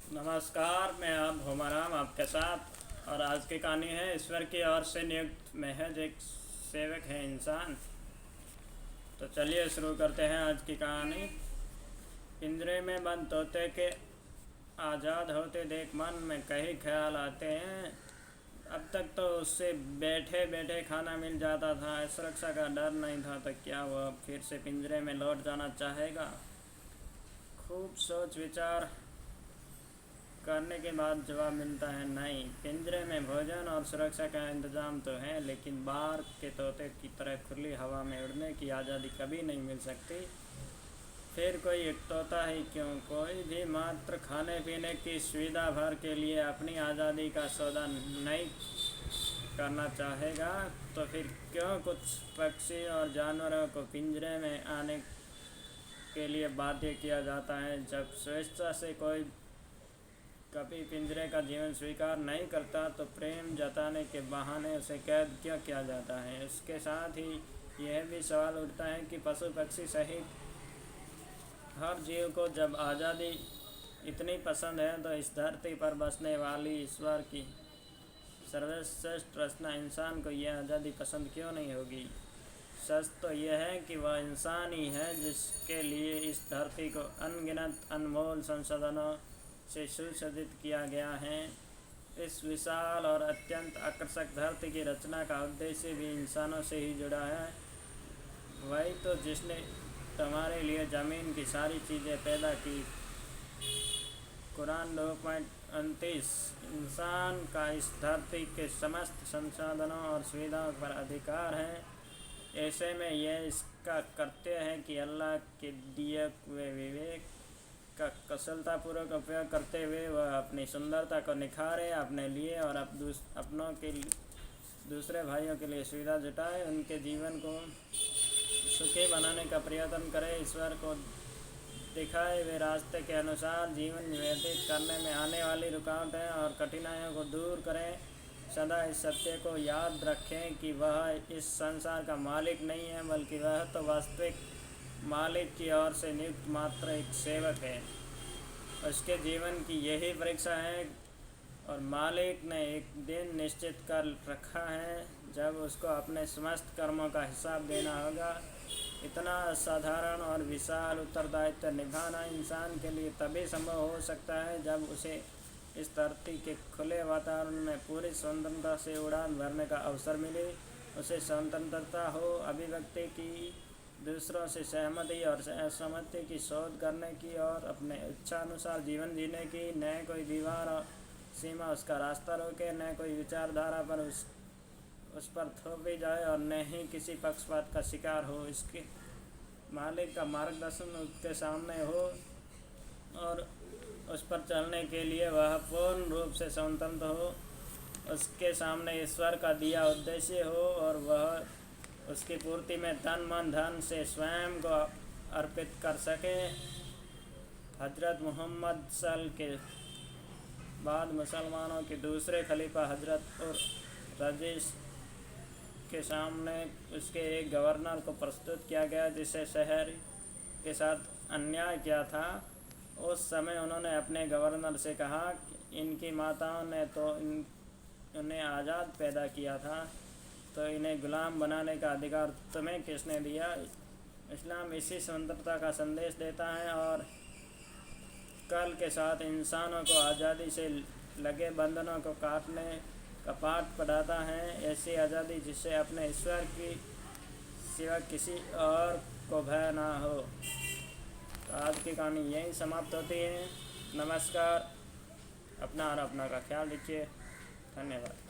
नमस्कार, मैं आप हुमाराम आपके साथ। और आज की कहानी है ईश्वर की ओर से नियुक्त महज एक सेवक है इंसान। तो चलिए शुरू करते हैं आज की कहानी। पिंजरे में बंद तोते के आज़ाद होते देख मन में कई ख्याल आते हैं। अब तक तो उससे बैठे बैठे खाना मिल जाता था, सुरक्षा का डर नहीं था, तो क्या वह अब फिर से पिंजरे में लौट जाना चाहेगा? खूब सोच विचार करने के बाद जवाब मिलता है नहीं। पिंजरे में भोजन और सुरक्षा का इंतज़ाम तो है, लेकिन बाहर के तोते की तरह खुली हवा में उड़ने की आज़ादी कभी नहीं मिल सकती। फिर कोई एक तोता ही क्यों, कोई भी मात्र खाने पीने की सुविधा भर के लिए अपनी आज़ादी का सौदा नहीं करना चाहेगा, तो फिर क्यों कुछ पक्षी और जानवरों को पिंजरे में आने के लिए बाध्य किया जाता है? जब स्वेच्छा से कोई कभी पिंजरे का जीवन स्वीकार नहीं करता, तो प्रेम जताने के बहाने उसे कैद क्यों किया जाता है? इसके साथ ही यह भी सवाल उठता है कि पशु पक्षी सहित हर जीव को जब आज़ादी इतनी पसंद है, तो इस धरती पर बसने वाली ईश्वर की सर्वश्रेष्ठ रचना इंसान को यह आज़ादी पसंद क्यों नहीं होगी? सच तो यह है कि वह इंसान ही है जिसके लिए इस धरती को अनगिनत अनमोल संसाधनों से सुसज्जित किया गया है। इस विशाल और अत्यंत आकर्षक धरती की रचना का उद्देश्य भी इंसानों से ही जुड़ा है। वही तो जिसने तुम्हारे लिए ज़मीन की सारी चीज़ें पैदा की। कुरान 2.29। इंसान का इस धरती के समस्त संसाधनों और सुविधाओं पर अधिकार है। ऐसे में यह इसका कर्तव्य है कि अल्लाह के दिए हुए विवेक का कुशलतापूर्वक उपयोग करते हुए वह अपनी सुंदरता को निखारे, अपने लिए और अपनों के दूसरे भाइयों के लिए सुविधा जुटाए, उनके जीवन को सुखी बनाने का प्रयत्न करे, ईश्वर को दिखाए हुए रास्ते के अनुसार जीवन व्यतीत करने में आने वाली रुकावटें और कठिनाइयों को दूर करें। सदा इस सत्य को याद रखें कि वह इस संसार का मालिक नहीं है, बल्कि वह तो वास्तविक मालिक की ओर से नियुक्त मात्र एक सेवक है। उसके जीवन की यही परीक्षा है और मालिक ने एक दिन निश्चित कर रखा है जब उसको अपने समस्त कर्मों का हिसाब देना होगा। इतना असाधारण और विशाल उत्तरदायित्व निभाना इंसान के लिए तभी संभव हो सकता है जब उसे इस धरती के खुले वातावरण में पूरी स्वतंत्रता से उड़ान भरने का अवसर मिले। उसे स्वतंत्रता हो अभिव्यक्ति की, दूसरों से सहमति और असहमति की शोध करने की और अपने इच्छानुसार जीवन जीने की। न कोई दीवार और सीमा उसका रास्ता रोके, न कोई विचारधारा पर उस पर थोपी जाए और न ही किसी पक्षपात का शिकार हो। इसके मालिक का मार्गदर्शन उसके सामने हो और उस पर चलने के लिए वह पूर्ण रूप से स्वतंत्र हो। उसके सामने ईश्वर का दिया उद्देश्य हो और वह उसकी पूर्ति में तन मन धन से स्वयं को अर्पित कर सके। हजरत मोहम्मद सल के बाद मुसलमानों के दूसरे खलीफा हजरत उर रजीस के सामने उसके एक गवर्नर को प्रस्तुत किया गया जिसे शहर के साथ अन्याय किया था। उस समय उन्होंने अपने गवर्नर से कहा कि इनकी माताओं ने तो उन्हें आज़ाद पैदा किया था, तो इन्हें गुलाम बनाने का अधिकार तुम्हें किसने दिया? इस्लाम इसी स्वतंत्रता का संदेश देता है और कल के साथ इंसानों को आज़ादी से लगे बंधनों को काटने का पाठ पढ़ाता है। ऐसी आज़ादी जिससे अपने ईश्वर की सिवा किसी और को भय ना हो। तो आज की कहानी यहीं समाप्त होती है। नमस्कार। अपना और अपना का ख्याल रखिए। धन्यवाद।